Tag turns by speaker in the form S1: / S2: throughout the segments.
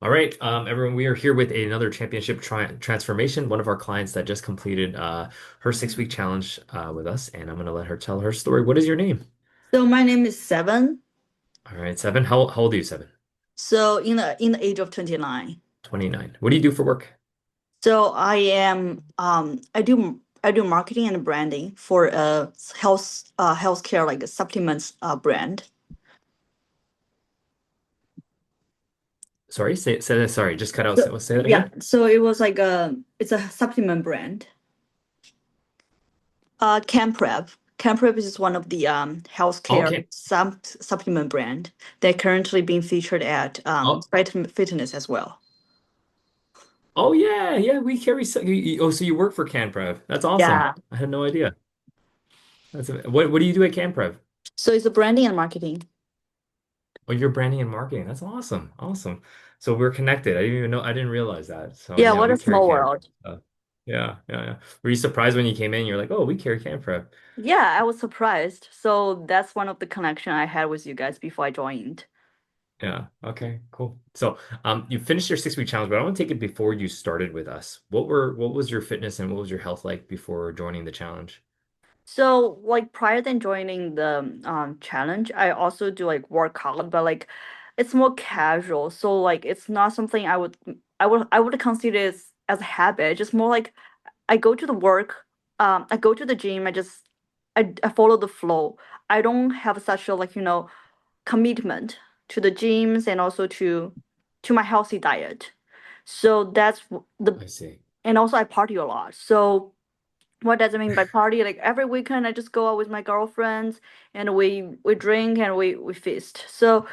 S1: All right, everyone, we are here with another championship transformation. One of our clients that just completed her 6 week challenge with us, and I'm going to let her tell her story. What is your name?
S2: So my name is Seven.
S1: All right, Seven. How old are you, Seven?
S2: So in the age of 29.
S1: 29. What do you do for work?
S2: So I do marketing and branding for a healthcare like a supplements brand.
S1: Sorry, say that. Sorry, just cut out.
S2: So
S1: Say that
S2: yeah,
S1: again.
S2: so it's a supplement brand. CamPrep. CamPrep is one of the healthcare
S1: Okay.
S2: supplement brand that currently being featured at
S1: Oh,
S2: Fitness as well.
S1: oh yeah, yeah. We carry. Oh, so you work for CanPrev? That's awesome.
S2: Yeah.
S1: I had no idea. What do you do at CanPrev?
S2: So it's a branding and marketing.
S1: Oh, you're branding and marketing. That's awesome. Awesome. So we're connected. I didn't even know. I didn't realize that. So
S2: Yeah,
S1: yeah,
S2: what
S1: we
S2: a
S1: carry
S2: small
S1: Cam
S2: world.
S1: Prep. Yeah, yeah, yeah. Were you surprised when you came in? You're like, oh, we carry Cam Prep.
S2: Yeah, I was surprised. So that's one of the connection I had with you guys before I joined.
S1: Yeah. Okay. Cool. So you finished your 6 week challenge, but I want to take it before you started with us. What was your fitness and what was your health like before joining the challenge?
S2: So like prior than joining the challenge, I also do like workout, but like it's more casual. So like it's not something I would consider as a habit. Just more like I go to the work, I go to the gym, I follow the flow. I don't have such a commitment to the gyms and also to my healthy diet. So that's the
S1: I see.
S2: and also I party a lot. So what does it mean by party? Like every weekend I just go out with my girlfriends and we drink and we feast. So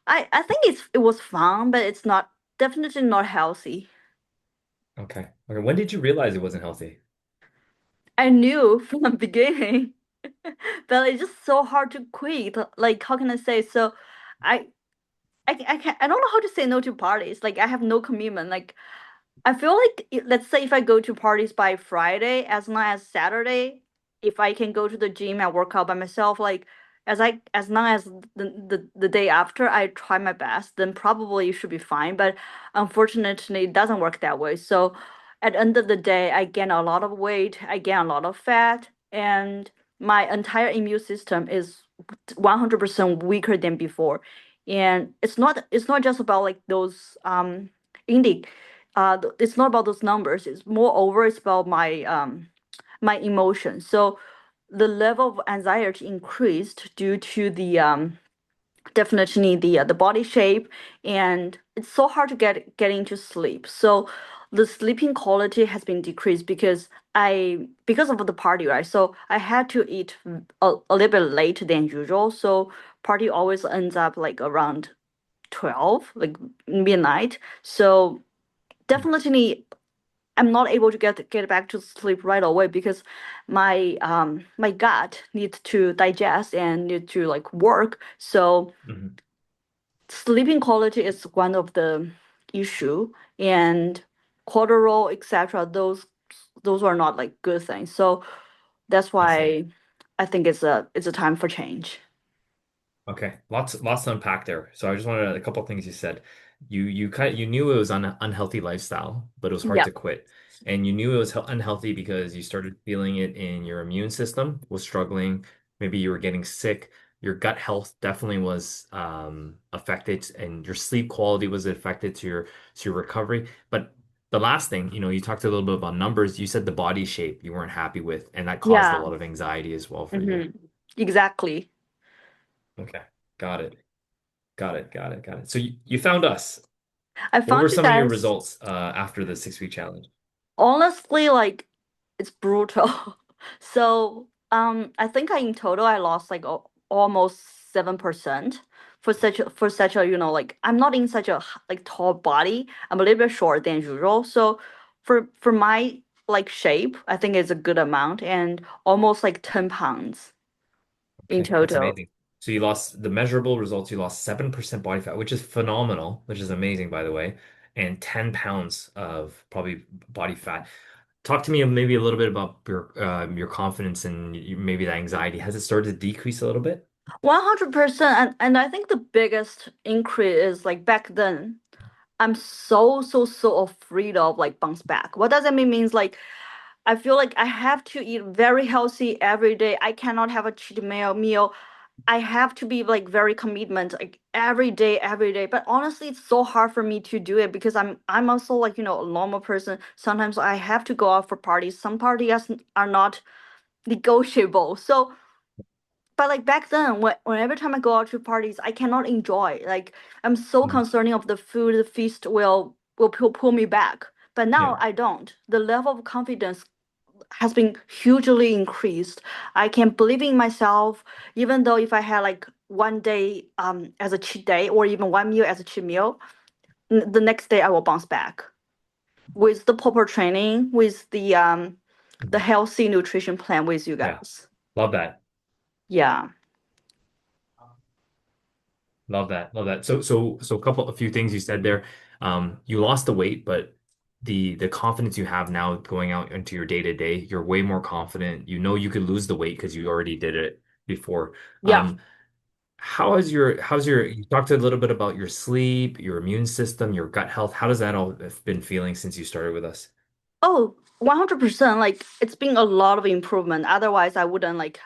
S2: I think it was fun, but it's not definitely not healthy.
S1: Okay. Okay. When did you realize it wasn't healthy?
S2: I knew from the beginning, but it's just so hard to quit. Like how can I say? So I I don't know how to say no to parties. Like I have no commitment. Like I feel like let's say if I go to parties by Friday, as long as Saturday, if I can go to the gym and work out by myself, like as long as the day after I try my best, then probably it should be fine. But unfortunately, it doesn't work that way. So at the end of the day, I gain a lot of weight, I gain a lot of fat, and my entire immune system is 100% weaker than before. And it's not just about like those indi it's not about those numbers. It's moreover it's about my emotions. So the level of anxiety increased due to the definitely the body shape, and it's so hard to get into sleep. So the sleeping quality has been decreased because of the party, right? So I had to eat a little bit late than usual. So party always ends up like around 12, like midnight. So definitely I'm not able to get back to sleep right away because my gut needs to digest and need to like work. So
S1: Mhm.
S2: sleeping quality is one of the issue, and cortisol, etc. Those are not like good things. So that's
S1: I see.
S2: why I think it's a time for change.
S1: Okay, lots to unpack there. So I just wanted a couple of things you said. You knew it was an unhealthy lifestyle, but it was hard
S2: Yeah.
S1: to quit. And you knew it was unhealthy because you started feeling it in your immune system was struggling. Maybe you were getting sick. Your gut health definitely was affected, and your sleep quality was affected to your recovery. But the last thing, you talked a little bit about numbers. You said the body shape you weren't happy with, and that caused a
S2: Yeah.
S1: lot of anxiety as well for you.
S2: Hmm. Exactly.
S1: Okay, got it. Got it. Got it. Got it. So you found us.
S2: I
S1: What
S2: found
S1: were
S2: you
S1: some of your
S2: guys.
S1: results after the 6 week challenge?
S2: Honestly, like it's brutal. So, I think in total I lost like almost 7% for such a like I'm not in such a like tall body. I'm a little bit short than usual. So, for my like shape, I think it's a good amount and almost like 10 pounds in
S1: Okay, that's
S2: total.
S1: amazing. So you lost the measurable results. You lost 7% body fat, which is phenomenal, which is amazing, by the way, and 10 pounds of probably body fat. Talk to me maybe a little bit about your confidence and maybe the anxiety. Has it started to decrease a little bit?
S2: 100%. And I think the biggest increase is like back then. I'm so afraid of like bounce back. What does that mean? Means like I feel like I have to eat very healthy every day. I cannot have a cheat meal. I have to be like very commitment like every day. But honestly, it's so hard for me to do it because I'm also like, a normal person. Sometimes I have to go out for parties. Some parties are not negotiable. So but like back then, when every time I go out to parties, I cannot enjoy. Like I'm so
S1: Mm.
S2: concerning of the food, the feast will pull me back. But
S1: Yeah.
S2: now I don't. The level of confidence has been hugely increased. I can believe in myself, even though if I had like one day as a cheat day or even one meal as a cheat meal, the next day I will bounce back with the proper training, with the
S1: Mhm.
S2: healthy nutrition plan with you
S1: Yeah.
S2: guys.
S1: Love that.
S2: Yeah.
S1: Love that. Love that. So a few things you said there. You lost the weight, but the confidence you have now going out into your day to day, you're way more confident. You know you could lose the weight because you already did it before.
S2: Yeah.
S1: You talked a little bit about your sleep, your immune system, your gut health. How does that all have been feeling since you started with us?
S2: Oh, 100%. Like it's been a lot of improvement. Otherwise I wouldn't have like,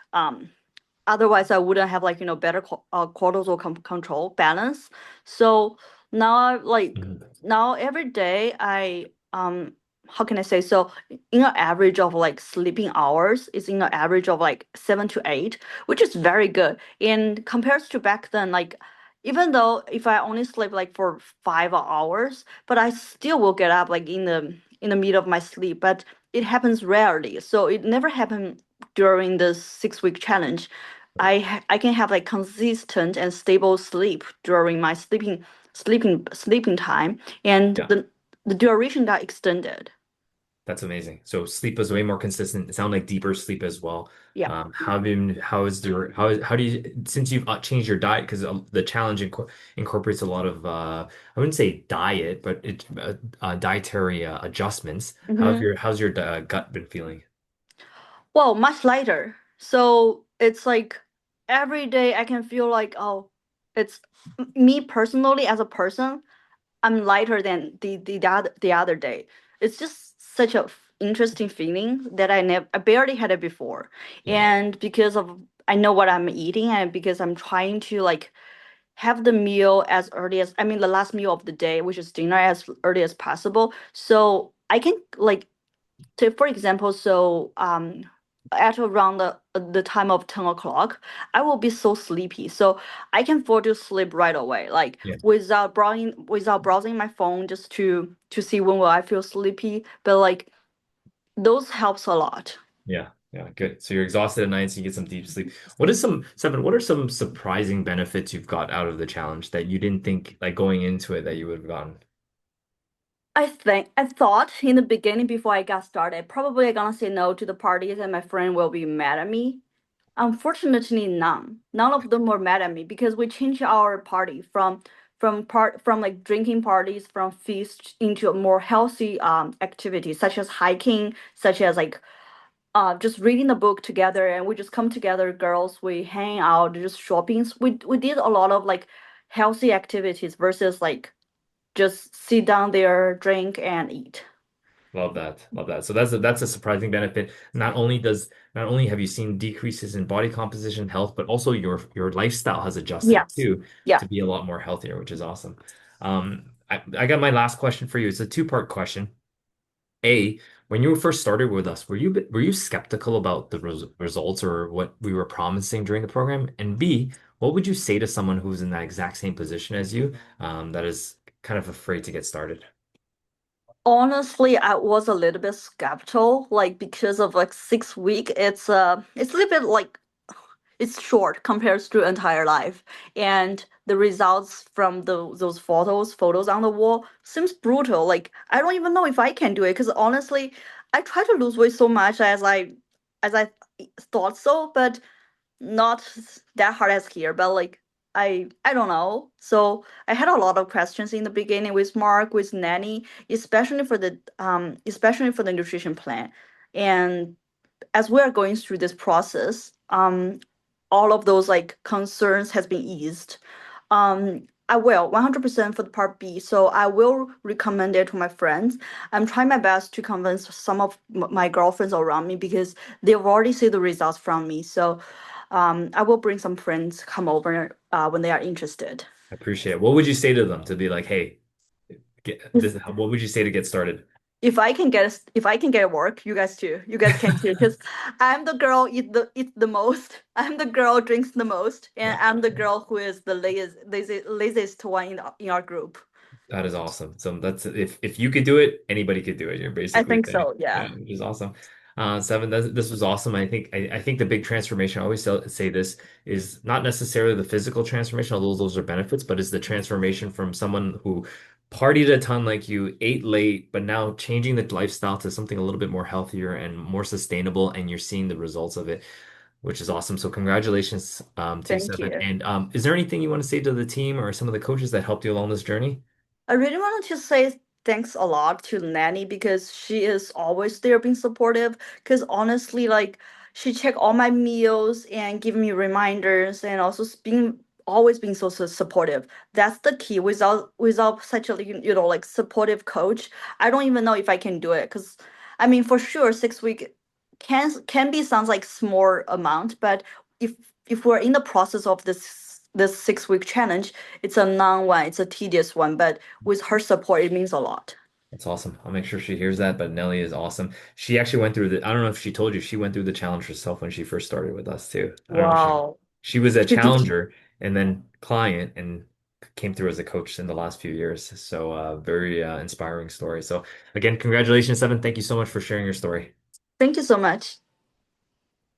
S2: better cortisol control balance. So now
S1: Mhm.
S2: now every day how can I say, so in an average of like sleeping hours is in an average of like 7 to 8, which is very good. And compared to back then, like even though if I only sleep like for 5 hours, but I still will get up like in the middle of my sleep. But it happens rarely. So it never happened during the 6 week challenge. I can have like consistent and stable sleep during my sleeping time, and
S1: Yeah.
S2: the duration got extended.
S1: That's amazing. So sleep is way more consistent. It sounds like deeper sleep as well.
S2: Yeah.
S1: How do you, since you've changed your diet, because the challenge incorporates a lot of, I wouldn't say diet, but dietary adjustments.
S2: Hmm.
S1: How's your gut been feeling?
S2: Well, much lighter. So it's like every day I can feel like, oh, it's me personally as a person. I'm lighter than the other day. It's just such a interesting feeling that I barely had it before.
S1: Yeah.
S2: And because of I know what I'm eating and because I'm trying to like have the meal as early as I mean the last meal of the day, which is dinner, as early as possible. So I can like take for example, so at around the time of 10 o'clock, I will be so sleepy. So I can fall to sleep right away, like
S1: Yeah.
S2: without browsing my phone just to see when will I feel sleepy. But like those helps a lot.
S1: Yeah. Yeah. Good. So you're exhausted at night, so you get some deep sleep. What are some surprising benefits you've got out of the challenge that you didn't think like going into it that you would have gotten?
S2: I thought in the beginning before I got started, probably I'm gonna say no to the parties and my friend will be mad at me. Unfortunately, none. None of them were mad at me because we changed our party from like drinking parties from feast into a more healthy activities such as hiking, such as like just reading the book together, and we just come together, girls. We hang out, just shopping. We did a lot of like healthy activities versus like just sit down there, drink and eat.
S1: Love that. Love that. So that's a surprising benefit. Not only have you seen decreases in body composition, health, but also your lifestyle has adjusted
S2: Yes.
S1: too
S2: Yeah.
S1: to be a lot more healthier, which is awesome. I got my last question for you. It's a two-part question. A, when you first started with us, were you skeptical about the results or what we were promising during the program? And B, what would you say to someone who's in that exact same position as you, that is kind of afraid to get started?
S2: Honestly, I was a little bit skeptical, like because of like 6 week. It's a little bit like it's short compared to entire life, and the results from those photos on the wall seems brutal. Like I don't even know if I can do it because honestly, I try to lose weight so much as I thought so, but not that hard as here, but like I don't know. So I had a lot of questions in the beginning with Mark, with Nanny, especially for the nutrition plan. And as we are going through this process, all of those like concerns has been eased. I will 100% for the part B. So I will recommend it to my friends. I'm trying my best to convince some of my girlfriends around me because they've already seen the results from me. So I will bring some friends come over when they are interested.
S1: I appreciate it. What would you say to them to be like, hey, what would you say to get started?
S2: If I can get work, you guys too. You guys can too. Because I'm the girl eat the most. I'm the girl drinks the most, and
S1: Yeah.
S2: I'm the girl who is the laziest one in our group.
S1: That is awesome. So that's if you could do it, anybody could do it. You're
S2: I
S1: basically
S2: think
S1: saying,
S2: so.
S1: yeah,
S2: Yeah.
S1: which is awesome. Seven, this was awesome. I think the big transformation, I always say this, is not necessarily the physical transformation, although those are benefits, but is the transformation from someone who partied a ton like you, ate late, but now changing the lifestyle to something a little bit more healthier and more sustainable, and you're seeing the results of it, which is awesome. So congratulations, to you,
S2: Thank
S1: Seven.
S2: you.
S1: And is there anything you want to say to the team or some of the coaches that helped you along this journey?
S2: I really wanted to say thanks a lot to Nanny because she is always there being supportive. Because honestly, like she check all my meals and give me reminders and also being always being so supportive. That's the key. Without such a like supportive coach, I don't even know if I can do it. Because I mean, for sure, 6 week can be sounds like small amount, but if if we're in the process of this 6 week challenge, it's a long one, it's a tedious one, but with her support, it means a lot.
S1: That's awesome. I'll make sure she hears that. But Nelly is awesome. She actually went through I don't know if she told you, she went through the challenge herself when she first started with us too. I don't know if
S2: Wow.
S1: she was a
S2: Did
S1: challenger and then client and came through as a coach in the last few years. So very inspiring story. So again, congratulations, Seven. Thank you so much for sharing your story.
S2: Thank you so much.